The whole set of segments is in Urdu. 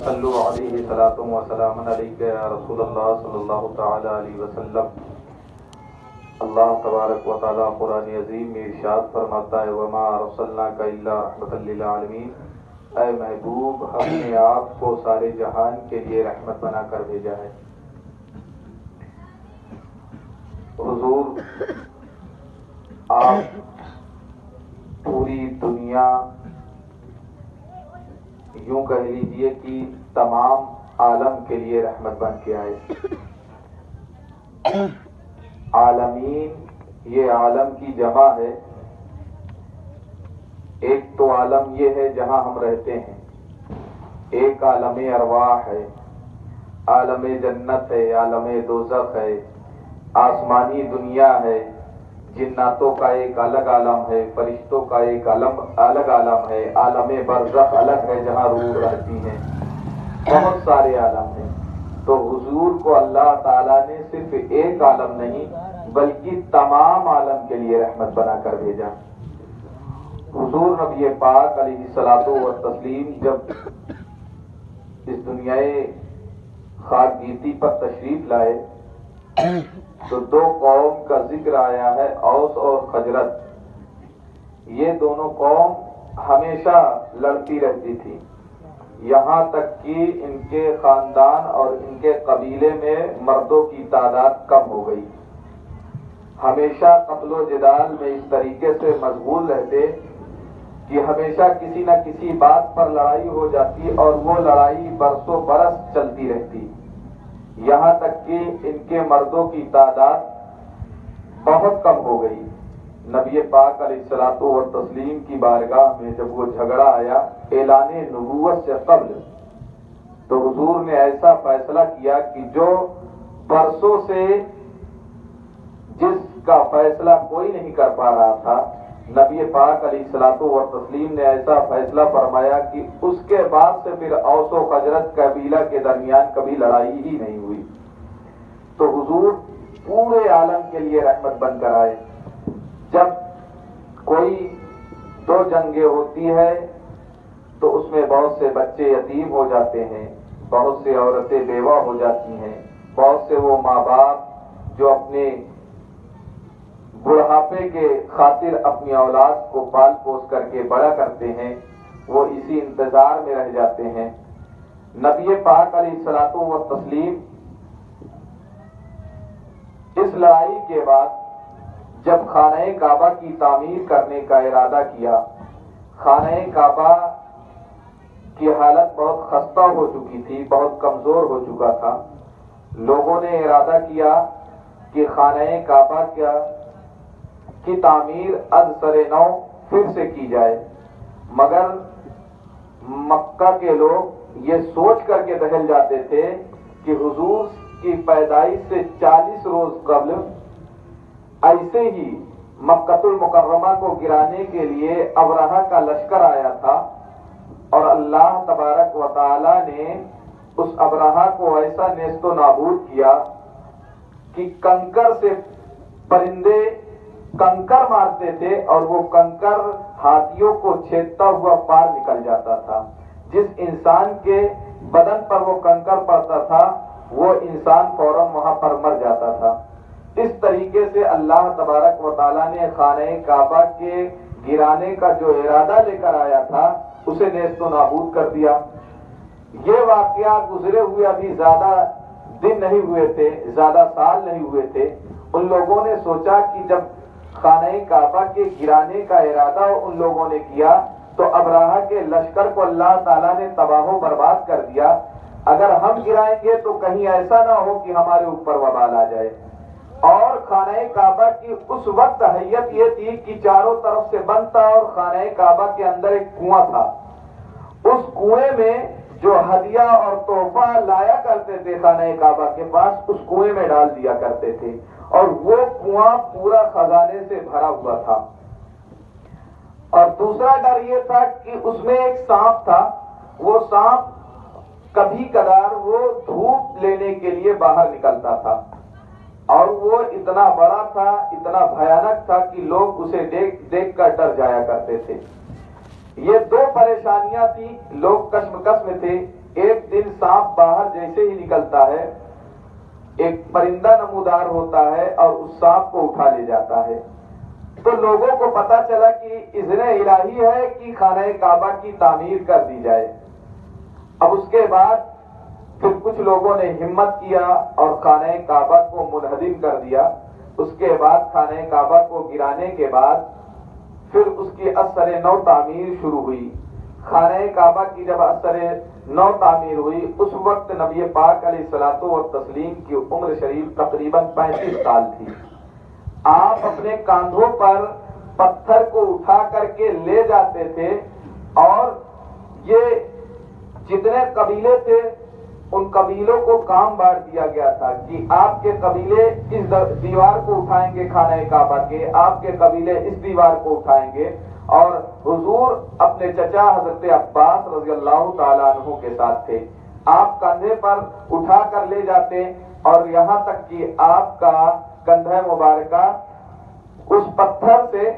صلو علیہ صلاۃ و سلام علیک یا رسول اللہ صلی اللہ تعالی علیہ وسلم۔ اللہ تبارک و تعالی قرآن عظیم میں ارشاد فرماتا ہے وما ارسلناک الا رحمۃ للعالمین، اے محبوب ہم نے آپ کو سارے جہان کے لیے رحمت بنا کر بھیجا ہے۔ حضور آپ پوری دنیا یوں کہہ لیجئے کہ تمام عالم کے لیے رحمت بن کے آئے۔ عالمین یہ عالم کی جمع ہے، ایک تو عالم یہ ہے جہاں ہم رہتے ہیں، ایک عالم ارواح ہے، عالم جنت ہے، عالم دوزخ ہے، آسمانی دنیا ہے، جناتوں کا ایک الگ عالم ہے، فرشتوں کا ایک الگ عالم ہے، عالم برزخ الگ ہے جہاں روح رہتی ہیں، بہت سارے عالم ہیں۔ تو حضور کو اللہ تعالیٰ نے صرف ایک عالم نہیں بلکہ تمام عالم کے لیے رحمت بنا کر بھیجا۔ حضور نبی پاک علیہ الصلوۃ والتسلیم جب اس دنیائے خاک گیتی پر تشریف لائے تو دو قوم کا ذکر آیا ہے، اوس اور خجرج۔ یہ دونوں قوم ہمیشہ لڑتی رہتی تھی، یہاں تک کہ ان کے خاندان اور ان کے قبیلے میں مردوں کی تعداد کم ہو گئی۔ ہمیشہ قتل و جدال میں اس طریقے سے مشغول رہتے کہ ہمیشہ کسی نہ کسی بات پر لڑائی ہو جاتی اور وہ لڑائی برسوں برس چلتی رہتی، یہاں تک کہ ان کے مردوں کی تعداد بہت کم ہو گئی۔ نبی پاک علیہ الصلوۃ والتسلیم کی بارگاہ میں جب وہ جھگڑا آیا اعلان نبوت سے قبل، تو حضور نے ایسا فیصلہ کیا کہ جو برسوں سے جس کا فیصلہ کوئی نہیں کر پا رہا تھا، نبی پاک علیہ الصلوۃ والتسلیم نے ایسا فیصلہ فرمایا کہ اس کے بعد سے پھر اوس و خجرج قبیلہ کے درمیان کبھی لڑائی ہی نہیں ہوئی۔ تو حضور پورے عالم کے لیے رحمت بن کر آئے۔ جب کوئی دو جنگیں ہوتی ہے تو اس میں بہت سے بچے یتیم ہو جاتے ہیں، بہت سے عورتیں بیوہ ہو جاتی ہیں، بہت سے وہ ماں باپ جو اپنے بڑھاپے کے خاطر اپنی اولاد کو پال پوس کر کے بڑا کرتے ہیں، وہ اسی انتظار میں رہ جاتے ہیں۔ نبی پاک علیہ الصلوۃ والتسلیم اس لڑائی کے بعد جب خانہ کعبہ کی تعمیر کرنے کا ارادہ کیا، خانہ کعبہ کی حالت بہت خستہ ہو چکی تھی، بہت کمزور ہو چکا تھا۔ لوگوں نے ارادہ کیا کہ خانہ کعبہ کی تعمیر از سر نو پھر سے کی جائے، مگر مکہ کے لوگ یہ سوچ کر کے دہل جاتے تھے کہ حضور کی پیدائش سے 40 روز قبل ایسے ہی مکہ المکرمہ کو گرانے کے لیے ابرہہ کا لشکر آیا تھا، اور اللہ تبارک و تعالی نے اس ابرہہ کو ایسا نیست و نابود کیا کہ کنکر سے پرندے کنکر مارتے تھے اور وہ کنکر ہاتھیوں کو چھیدتا ہوا پار نکل جاتا تھا۔ جس انسان کے بدن پر وہ کنکر پڑتا تھا وہ انسان فوراً وہاں پر مر جاتا تھا۔ اس طریقے سے اللہ تبارک و تعالیٰ نے خانہ کعبہ کے گرانے کا جو ارادہ لے کر آیا تھا اسے نیست و نابود کر دیا۔ یہ واقعہ گزرے ہوئے ابھی زیادہ دن نہیں ہوئے تھے، زیادہ سال نہیں ہوئے تھے۔ ان لوگوں نے سوچا کہ جب خانہ کعبہ کے گرانے کا ارادہ ان لوگوں نے کیا تو ابرہہ کے لشکر کو اللہ تعالیٰ نے تباہ و برباد کر دیا، اگر ہم گرائیں گے تو کہیں ایسا نہ ہو کہ ہمارے اوپر وبال آ جائے۔ اور خانہ کعبہ کی اس وقت حیت یہ تھی کہ چاروں طرف سے بند تھا اور خانہ کعبہ کے اندر ایک کنواں تھا، اس کنویں میں جو ہدیہ اور تحفہ لایا کرتے تھے خانہ کعبہ کے پاس اس کنویں میں ڈال دیا کرتے تھے، اور وہ کنواں پورا خزانے سے بھرا ہوا تھا۔ اور دوسرا ڈر یہ تھا کہ اس میں ایک سانپ تھا، وہ سانپ کبھی کبھار وہ دھوپ لینے کے لیے باہر نکلتا تھا، اور وہ اتنا بڑا تھا، اتنا بھیانک تھا کہ لوگ اسے دیکھ کر ڈر جایا کرتے تھے۔ یہ دو پریشانیاں تھی، لوگ کشمکش میں تھے ایک دن سانپ باہر جیسے ہی نکلتا ہے ایک پرندہ نمودار ہوتا ہے اور اس سانپ کو اٹھا لے جاتا ہے. تو لوگوں کو پتا چلا کہ اذن الہی ہے کہ خانہ کعبہ کی تعمیر کر دی جائے. اب اس کے بعد پھر کچھ لوگوں نے ہمت کیا اور خانہ کعبہ کو منہدم کر دیا. اس کے بعد خانہ کعبہ کو گرانے کے بعد پھر اس کی اثر نو تعمیر شروع ہوئی. خانہ کعبہ کی جب اثر نو تعمیر ہوئی اس وقت نبی پاک علیہ الصلوۃ والتسلیم کی عمر شریف تقریباً 35 سال تھی. آپ اپنے کاندھوں پر پتھر کو اٹھا کر کے لے جاتے تھے اور یہ جتنے قبیلے تھے ان قبیلوں کو کام بانٹ دیا گیا تھا کہ آپ کے قبیلے اس دیوار کو اٹھائیں گے خانہ کعبہ کے، آپ کے قبیلے اس دیوار کو اٹھائیں گے. اور حضور اپنے چچا حضرت عباس رضی اللہ تعالیٰ عنہ کے ساتھ تھے. آپ کندھے پر اٹھا کر لے جاتے اور یہاں تک کہ آپ کا کندھے مبارکہ اس پتھر سے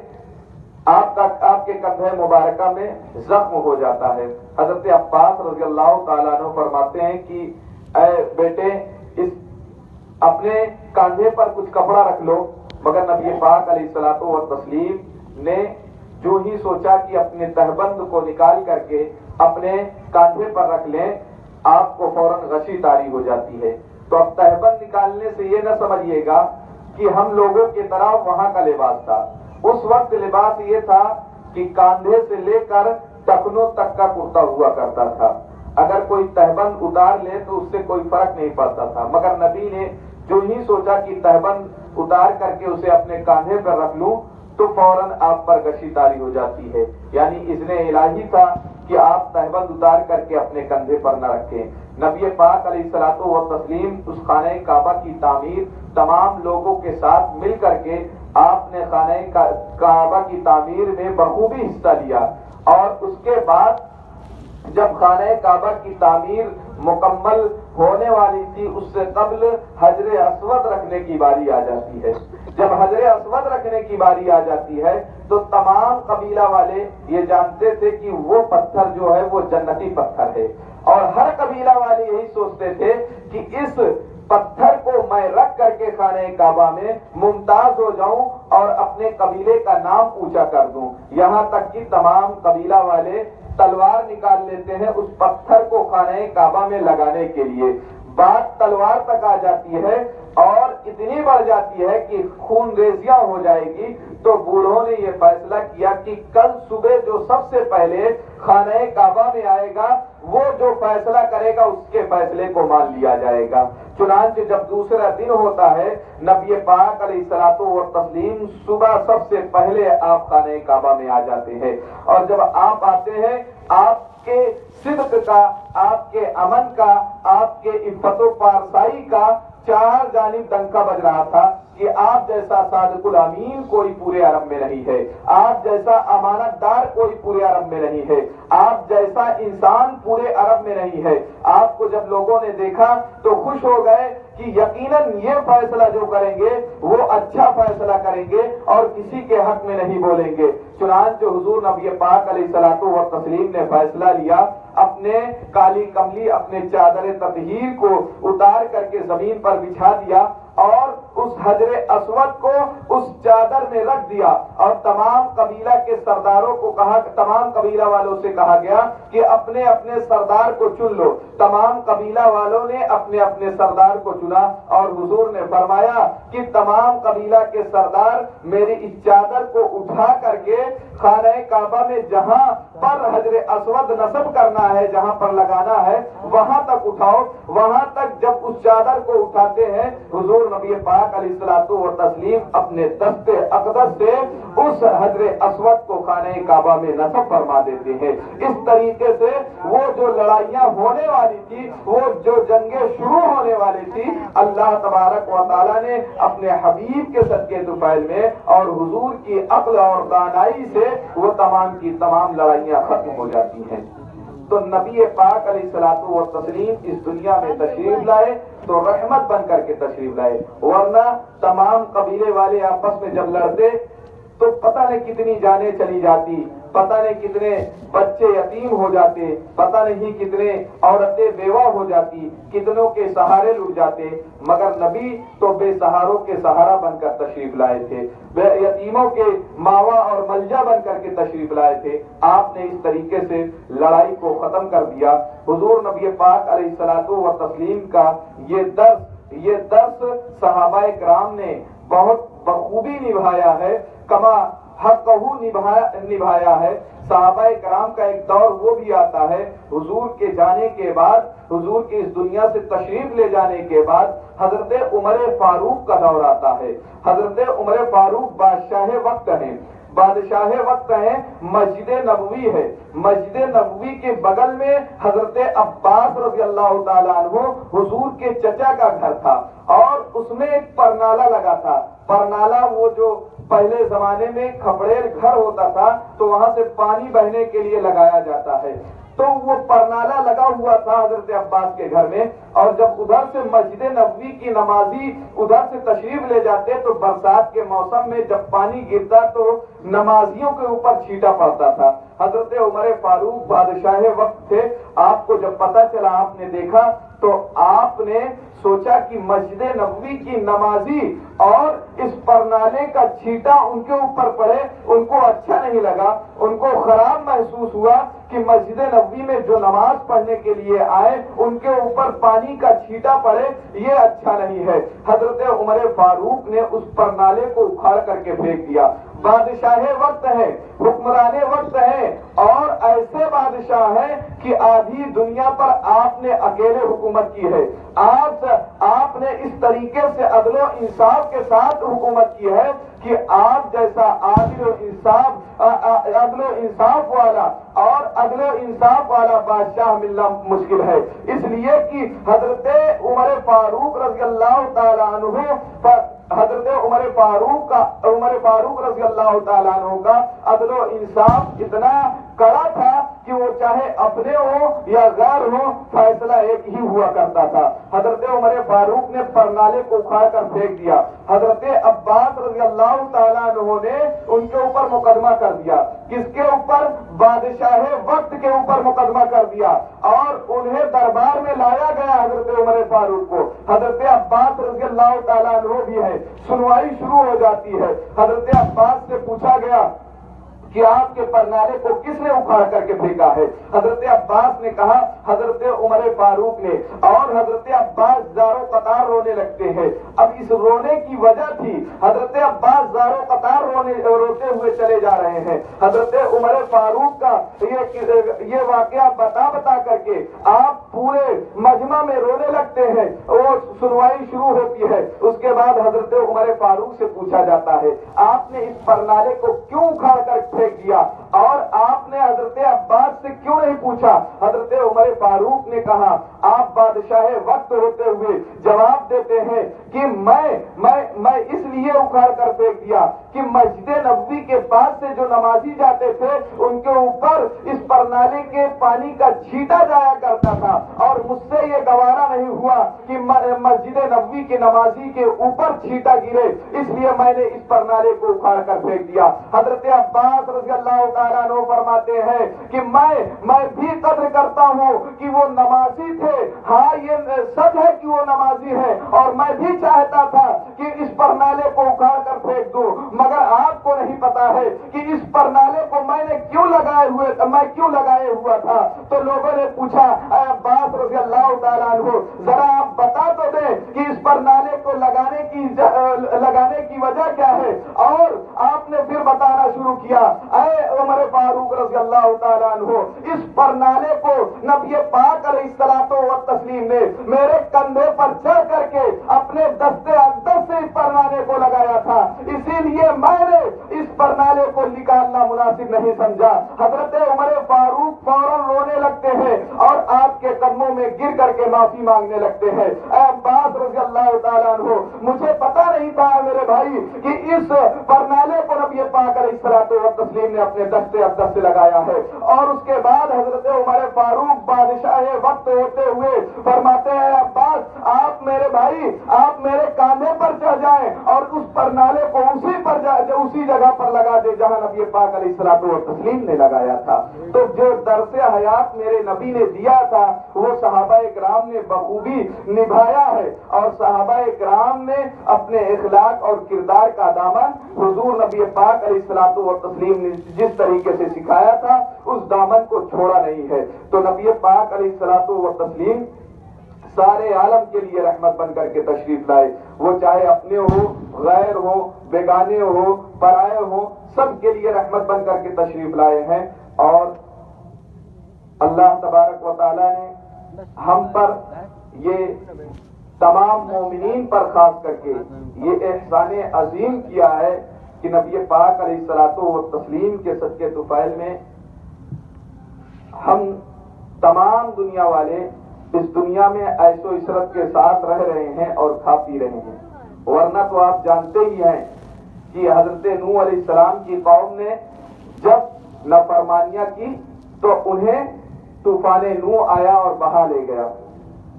آپ کے کندھے مبارکہ میں زخم ہو جاتا ہے. حضرت عباس رضی اللہ تعالیٰ عنہ فرماتے ہیں کہ اے بیٹے اس اپنے کاندھے پر کچھ کپڑا رکھ لو. مگر نبی پاک علیہ الصلوۃ والتسلیم نے جو ہی سوچا کہ اپنے تہبند کو نکال کر کے اپنے کاندھے پر رکھ لیں آپ کو فوراً غشی طاری ہو جاتی ہے. تو اب تہبند نکالنے سے یہ نہ سمجھیے گا کہ ہم لوگوں کی طرح وہاں کا لباس تھا. اس وقت لباس یہ تھا کہ کاندھے سے لے کر ٹخنوں تک کا کرتا ہوا کرتا تھا. اگر کوئی تہبند اتار لے تو اس سے کوئی فرق نہیں پڑتا تھا. مگر نبی نے جو ہی سوچا کہ تہبند اتار کر کے اسے اپنے کاندھے پر رکھ لوں تو فوراً آپ پر غشی طاری ہو جاتی ہے. یعنی اذن الہی تھا کہ آپ تہبند اتار کر کے اپنے کندھے پر نہ رکھیں. نبی پاک علیہ الصلوۃ والتسلیم اس خانہ کعبہ کی تعمیر تمام لوگوں کے ساتھ مل کر کے آپ نے خانہ کعبہ کی تعمیر میں بخوبی حصہ لیا. اور اس کے بعد جب خانہ کعبہ کی تعمیر مکمل ہونے والی تھی اس سے قبل حجر اسود رکھنے کی باری آ جاتی ہے. جب حجر اسود رکھنے کی باری آ جاتی ہے تو تمام قبیلہ والے یہ جانتے تھے کہ وہ پتھر جو ہے وہ جنتی پتھر ہے اور ہر قبیلہ والے یہی سوچتے تھے کہ اس پتھر کو میں رکھ کر کے خانہ کعبہ میں ممتاز ہو جاؤں اور اپنے قبیلے کا نام اونچا کر دوں. یہاں تک کہ تمام قبیلہ والے تلوار نکال لیتے ہیں اس پتھر کو خانہ کعبہ میں لگانے کے لیے. بات تلوار تک آ جاتی ہے اور اتنی بڑھ جاتی ہے کہ خون ریزیاں ہو جائے گی. تو بوڑھوں نے یہ فیصلہ کیا کہ کل صبح جو سب سے پہلے خانہ کعبہ میں آئے گا وہ جو فیصلہ کرے گا اس کے فیصلے کو مان لیا جائے گا. چنانچہ جب دوسرا دن ہوتا ہے نبی پاک علیہ الصلوۃ والتسلیم صبح سب سے پہلے آپ خانہ کعبہ میں آ جاتے ہیں. اور جب آپ آتے ہیں آپ کے صدق کا، آپ کے امن کا، آپ کے عفت و پارسائی کا چار جانب ڈنکا بج رہا تھا کہ آپ جیسا صادق الامین کوئی پورے عرب میں نہیں ہے، آپ جیسا امانت دار کوئی پورے عرب میں نہیں ہے، آپ جیسا انسان پورے عرب میں نہیں ہے. آپ کو جب لوگوں نے دیکھا تو خوش ہو گئے کہ یقیناً یہ فیصلہ جو کریں گے وہ اچھا فیصلہ کریں گے اور کسی کے حق میں نہیں بولیں گے. چنانچہ حضور نبی پاک علیہ الصلوۃ والتسلیم نے فیصلہ لیا، اپنے کالی کملی اپنے چادر تطہیر کو اتار کر کے زمین پر بچھا دیا اور اس حجر اسود کو اس چادر میں رکھ دیا اور تمام قبیلہ کے سرداروں کو کہا، تمام قبیلہ والوں سے کہا گیا کہ اپنے اپنے سردار کو چن لو. تمام قبیلہ والوں نے اپنے اپنے سردار کو چنا اور حضور نے فرمایا کہ تمام قبیلہ کے سردار میری اس چادر کو اٹھا کر کے خانہ کعبہ میں جہاں پر حجر اسود نصب کرنا ہے، جہاں پر لگانا ہے وہاں تک اٹھاؤ. وہاں تک جب اس چادر کو اٹھاتے ہیں حضور نبی پاک علیہ الصلوۃ والتسلیم اپنے دست اقدس سے اس حجر اسود کو خانہ کعبہ میں نصب فرما دیتے ہیں. اس طریقے سے وہ جو لڑائیاں ہونے والی تھی، وہ جو جنگیں شروع ہونے والی تھی، اللہ تبارک و تعالیٰ نے اپنے حبیب کے صدقے طفیل میں اور حضور کی عقل اور دانائی سے وہ تمام کی تمام لڑائیاں ختم ہو جاتی ہیں. تو نبی پاک علیہ الصلوۃ والتسلیم اس دنیا میں تشریف لائے تو رحمت بن کر کے تشریف لائے، ورنہ تمام قبیلے والے آپس میں جب لڑتے تو پتہ نہیں کتنی جانیں چلی جاتی، پتہ نہیں کتنے بچے یتیم ہو جاتے، پتہ نہیں کتنے عورتیں بیوہ ہو جاتی، کتنوں کے سہارے لٹ جاتے، مگر نبی تو بے سہاروں کے سہارا بن کر تشریف لائے تھے، یتیموں کے ماوا اور ملجا بن کر کے تشریف لائے تھے۔ آپ نے اس طریقے سے لڑائی کو ختم کر دیا۔ حضور نبی پاک علیہ الصلوۃ والتسلیم کا یہ درس صحابہ کرام نے بہت بخوبی نبھایا ہے، کما حقہ نبھایا ہے۔ صحابہ کرام کا ایک دور وہ بھی آتا ہے، حضور کے جانے کے بعد، حضور کی اس دنیا سے تشریف لے جانے کے بعد حضرت عمر فاروق کا دور آتا ہے۔ حضرت عمر فاروق بادشاہ وقت ہیں، مسجد نبوی ہے، مسجد نبوی کے بغل میں حضرت عباس رضی اللہ تعالیٰ عنہ حضور کے چچا کا گھر تھا، اور اس میں ایک پرنالہ لگا تھا۔ پرنالہ وہ جو پہلے زمانے میں کھپڑیل گھر ہوتا تھا تو وہاں سے پانی بہنے کے لیے لگایا جاتا ہے، تو وہ پرنالہ لگا ہوا تھا حضرت عباس کے گھر میں، اور جب ادھر سے مسجد نبوی کی نمازی ادھر سے تشریف لے جاتے تو برسات کے موسم میں جب پانی گرتا تو نمازیوں کے اوپر چھینٹا پڑتا تھا۔ حضرت عمر فاروق بادشاہ وقت تھے، آپ کو جب پتہ چلا، آپ نے دیکھا تو آپ نے سوچا کہ مسجد نبوی کی نمازی اور اس پرنالے کا چھینٹا ان کے اوپر پڑے، ان کو اچھا نہیں لگا، ان کو خراب محسوس ہوا کہ مسجد نبوی میں جو نماز پڑھنے کے لیے آئے ان کے اوپر پانی کا چھینٹا پڑے، یہ اچھا نہیں ہے۔ حضرت عمر فاروق نے اس پرنالے کو اکھاڑ کر کے پھینک دیا۔ بادشاہ وقت ہے، حکمران وقت ہے، اور ایسے بادشاہ ہیں کہ آدھی دنیا پر آپ نے اکیلے حکومت کی ہے۔ آپ نے اس طریقے سے عدل و انصاف کے ساتھ حکومت کی ہے کہ آپ جیسا عدل و انصاف والا بادشاہ ملنا مشکل ہے۔ اس لیے کہ حضرت عمر فاروق رضی اللہ تعالیٰ عنہ حضرت عمر فاروق رضی اللہ تعالیٰ عنہ کا عدل و انصاف اتنا کڑا تھا کہ وہ چاہے اپنے ہو یا غیر ہو، فیصلہ ایک ہی ہوا کرتا تھا۔ حضرت عمر فاروق نے پرنالے کو اکھاڑ کر پھینک دیا۔ حضرت عباس رضی اللہ تعالیٰ عنہ نے ان کے اوپر مقدمہ کر دیا۔ کس کے اوپر؟ بادشاہ وقت کے اوپر مقدمہ کر دیا، اور انہیں دربار میں لایا گیا حضرت عمر فاروق کو۔ حضرت عباس رضی اللہ تعالیٰ عنہ بھی ہے، سنوائی شروع ہو جاتی ہے۔ حضرت عباس سے پوچھا گیا کہ آپ کے پرنالے کو کس نے اکھاڑ کر کے پھینکا ہے؟ حضرت عباس نے کہا حضرت عمر فاروق نے، اور حضرت عباس زاروں قطار رونے لگتے ہیں۔ اب اس رونے کی وجہ تھی، حضرت عباس زاروں قطار روتے ہوئے چلے جا رہے ہیں۔ حضرت عمر فاروق کا یہ واقعہ بتا کر کے آپ پورے مجمع میں رونے لگتے ہیں، وہ سنوائی شروع ہوتی ہے۔ اس کے بعد حضرت عمر فاروق سے پوچھا جاتا ہے آپ نے اس پرنالے کو کیوں اکھاڑ کر پھینک دیا، اور آپ نے حضرت عباس سے کیوں نہیں پوچھا؟ حضرت عمر فاروق نے کہا آپ بادشاہ وقت ہوتے ہوئے جواب دیتے ہیں کہ میں اس لیے اکھاڑ کر پھینک دیا کہ مسجد نبوی کے پاس سے جو نمازی جاتے تھے ان کے اوپر اس پرنالے کے پانی کا چھینٹا جایا کرتا تھا، اور مجھ سے یہ گوارا نہیں ہوا کہ مسجد نبوی کے نمازی کے اوپر چھینٹا گرے، اس لیے میں نے اس پرنالے کو اکھاڑ کر پھینک دیا۔ حضرت عباس رضی اللہ تعالیٰ عنہ فرماتے ہیں کہ میں بھی قدر کرتا ہوں کہ وہ نمازی تھے، ہاں یہ سچ ہے کہ وہ نمازی ہے، اور میں بھی چاہتا تھا کہ اس پرنالے کو اکھاڑ کر پھینک دوں، مگر آپ کو نہیں پتا ہے کہ اس پرنالے کو میں کیوں لگائے ہوا تھا۔ تو لوگوں نے پوچھا اے عباس رضی اللہ تعالیٰ عنہ، ذرا آپ بتا تو دیں کہ اس پرنالے کو لگانے کی وجہ کیا ہے؟ اور آپ نے پھر بتانا شروع کیا اے عمر فاروق رضی اللہ تعالیٰ عنہ، اس پرنالے کو نبی پاک علیہ الصلوۃ والتسلیم نے میرے کندھے پر چڑھ کر کے اپنے دستے اقدس سے اس پرنالے کو لگایا تھا، اسی لیے میں نے اس پرنالے کو نکالنا مناسب نہیں سمجھا۔ حضرت عمر فاروق فوراً رونے لگتے ہیں اور آپ کے قدموں میں گر کر کے معافی مانگنے لگتے ہیں۔ اے عباس رضی اللہ تعالیٰ عنہ، مجھے پتا نہیں تھا میرے بھائی کہ اس پرنالے کو نبی پاک علیہ الصلوۃ والتسلیم نے اپنے دستے اقدس سے لگایا ہے۔ اور اس کے بعد حضرت عمر فاروق بادشاہ وقت ہوتے ہوئے فرماتے ہیں عباس آپ میرے بھائی آپ میرے کاندھے پر چڑھ جائیں اور اس پر نالے کو اسی جگہ پر لگا دے جہاں نبی پاک علیہ الصلوۃ والتسلیم نے لگایا تھا۔ تو جو درس حیات میرے نبی نے دیا تھا وہ صحابہ کرام نے بخوبی نبھایا ہے، اور صحابہ کرام نے اپنے اخلاق اور کردار کا دامن حضور نبی پاک علیہ الصلوۃ والتسلیم نے جس طریقے سے سکھایا تھا اس دامن کو چھوڑا نہیں ہے۔ تو نبی پاک علیہ الصلوۃ والتسلیم سارے عالم کے لیے رحمت بن کر کے تشریف لائے، وہ چاہے اپنے ہو، غیر ہو، بیگانے ہو، پرائے ہو، سب کے لیے رحمت بن کر کے تشریف لائے ہیں۔ اور اللہ تبارک و تعالی نے ہم پر یہ تمام مومنین پر خاص کر کے یہ احسان عظیم کیا ہے کہ نبی پاک علیہ الصلوۃ والتسلیم کے صدقے طفیل میں ہم تمام دنیا والے اس دنیا میں عیش و عشرت کے ساتھ رہ رہے ہیں اور کھا پی رہے ہیں، ورنہ تو آپ جانتے ہی ہیں کہ حضرت نوح علیہ السلام کی قوم نے جب نافرمانیاں کی تو انہیں طوفان نوح آیا اور بہا لے گیا۔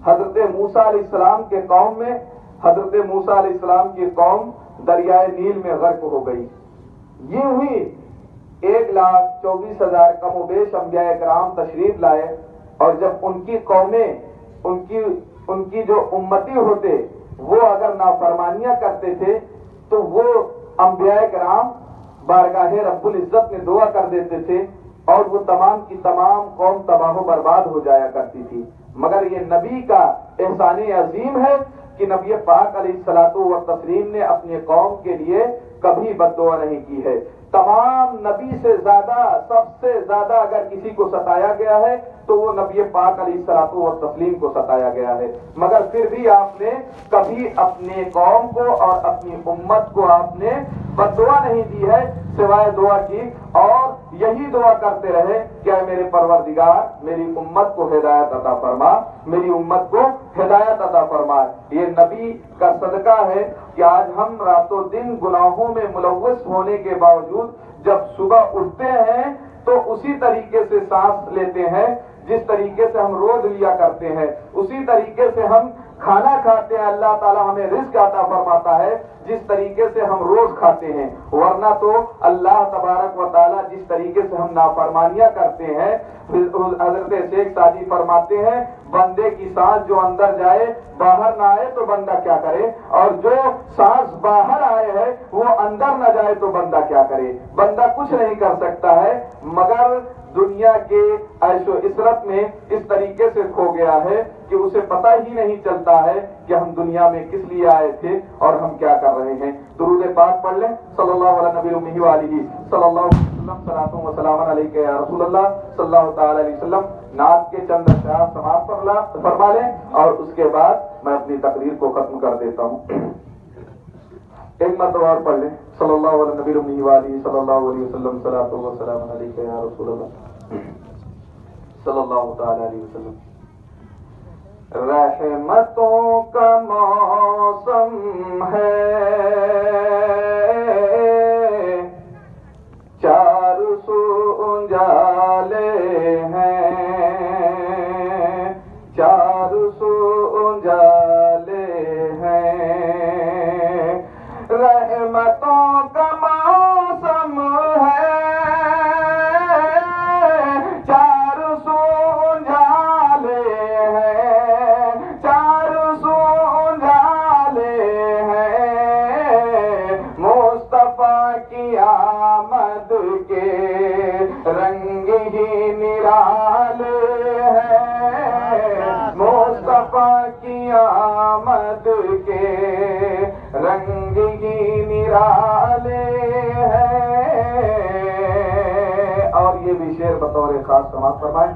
حضرت موسیٰ علیہ السلام کے قوم میں حضرت موسیٰ علیہ السلام کی قوم دریائے نیل میں غرق ہو گئی۔ یہ ہوئی 1,24,000 کم و بیش انبیاء کرام تشریف لائے، اور جب ان کی قومیں ان کی جو امتی ہوتے وہ اگر نافرمانیاں کرتے تھے تو وہ انبیاء کرام بارگاہ رب العزت میں دعا کر دیتے تھے اور وہ تمام کی تمام قوم تباہ و برباد ہو جایا کرتی تھی۔ مگر یہ نبی کا احسان عظیم ہے کہ نبی پاک علیہ الصلوۃ والتسلیم نے اپنی قوم کے لیے کبھی بد دعا نہیں کی ہے۔ تمام نبی سے زیادہ سب سے زیادہ اگر کسی کو ستایا گیا ہے تو وہ نبی پاک علیہ الصلوۃ والتسلیم کو ستایا گیا ہے، مگر پھر بھی آپ نے کبھی اپنے قوم کو اور اپنی امت کو آپ نے بد دعا نہیں دی ہے، سوائے دعا کی اور یہی دعا کرتے رہے کہ اے میرے پروردگار میری امت کو ہدایت عطا فرما، میری امت کو ہدایت عطا فرما۔ یہ نبی کا صدقہ ہے کہ آج ہم راتوں دن گناہوں میں ملوث ہونے کے باوجود جب صبح اٹھتے ہیں تو اسی طریقے سے سانس لیتے ہیں جس طریقے سے ہم روز لیا کرتے ہیں، اسی طریقے سے ہم کھانا کھاتے ہیں، اللہ تعالیٰ ہمیں رزق عطا فرماتا ہے جس طریقے سے ہم روز کھاتے ہیں، ورنہ تو اللہ تبارک و تعالیٰ جس طریقے سے ہم نافرمانیاں کرتے ہیں، حضرت شیخ سعدی فرماتے ہیں بندے کی سانس جو اندر جائے باہر نہ آئے تو بندہ کیا کرے، اور جو سانس باہر آئے ہے وہ اندر نہ جائے تو بندہ کیا کرے۔ بندہ کچھ نہیں کر سکتا ہے مگر دنیا کے عیش و عشرت میں اس طریقے سے کھو گیا ہے کہ اسے پتہ ہی نہیں چلتا ہے کہ ہم دنیا میں کس لیے آئے تھے اور ہم کیا کر رہے ہیں۔ درود پاک پڑھ لیں، صلی اللہ علیہ نبی امہ وآلہ صلی اللہ علیہ وسلم، صلاۃ و سلام علیک یا رسول اللہ صلی اللہ تعالی علیہ وسلم۔ نعت کے چند اشعار سماعت فرما لیں اور اس کے بعد میں اپنی تقریر کو ختم کر دیتا ہوں۔ ایک مرتبہ اور پڑھ لیں، صلی اللہ علیہ نبی امہ وآلہ صلی اللہ علیہ وسلم، صلاۃ و سلام علیک یا رسول اللہ صلی اللہ تعالی علیہ وسلم۔ رحمتوں کا موسم ہے، چار سو اجالے ہیں، چار سو اجالے ہیں، رحمتوں کا موسم ہے، چار سو اجالے ہیں، چار سو اجالے ہیں، مصطفیٰ کی آمد کے رنگ ہی نرالے ہیں، مصطفیٰ کی آمد کے رنگ ہی نرالے ہیں۔ اور یہ بھی شعر بطور خاص سماعت فرمائیں۔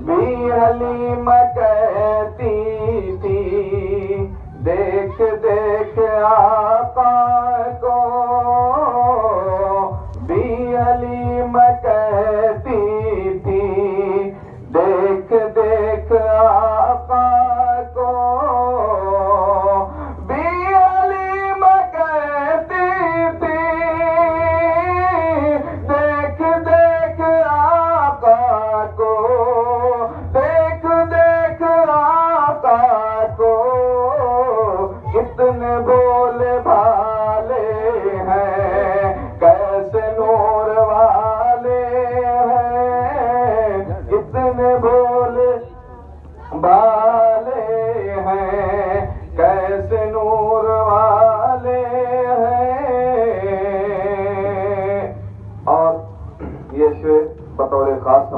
بی حلیم کہتی تھی دیکھ دیکھ آقا کو، بی حلیم کہتی تھی دیکھ دیکھ آقا کو، بی حلیم کہتی تھی دیکھ دیکھ آقا کو، دیکھ دیکھ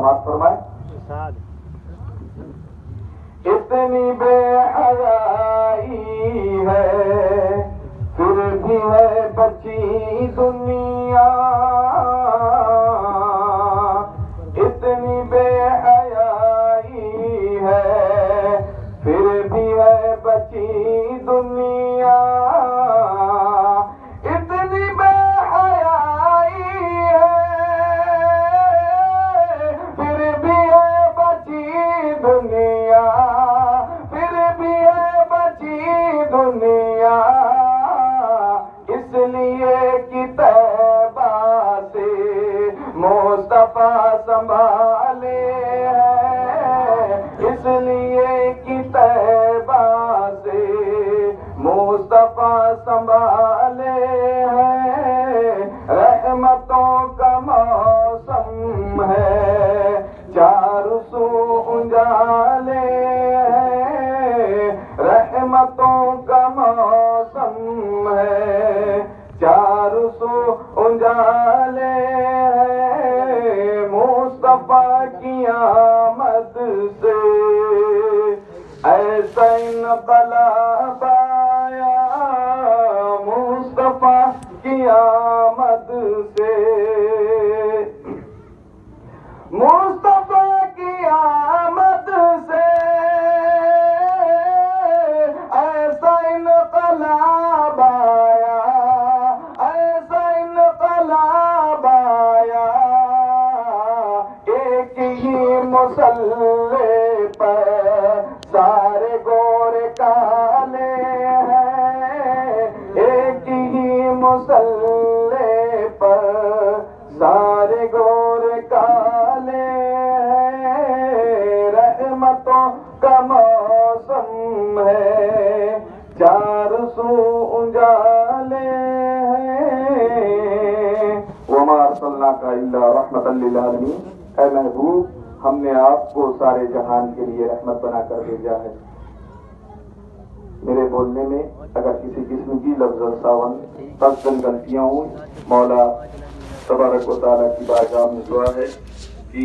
سماعت فرمائیں. اتنی بے حیائی ہے پھر بھی ہے بچی دنیا، اتنی بے حیائی ہے پھر بھی ہے بچی دنیا، اتنی بے حیائی ہے پھر بھی ہے بچی دنیا، پھر بھی ہے بچی دنیا، اس لیے کہ طیبہ سے مصطفیٰ سنبھالے ہیں، اس لیے کہ طیبہ سے مصطفیٰ سنبھالے ہیں، رحمتوں کا موسم ہے چاروں سو اجالے ہیں، رحمتوں کا موسم ہے چاروں سو اجالے ہیں، مصطفیٰ کی آمد سے ایسا انقلاب آیا، مصطفیٰ کی آمد سے، مصطفیٰ کی آمد سے ایسا انقلاب آیا، ایسا انقلاب آیا، ایک ہی مسلح پر سارے گورے کالے ہیں، ایک ہی مسلح پر سارے گورے کالے ہیں، رحمتوں کا موسم ہے چار سو اجالے ہیں، وما ارسلناک الا رحمۃ للعالمین، اے محبوب ہم نے آپ کو سارے جہان کے لیے رحمت بنا کر بھیجا ہے. میرے بولنے میں اگر کسی قسم کی لفظ ساون قصداً غلطیاں ہوں، مولا تبارک و تعالیٰ کی بارگاہ میں دعا ہے کہ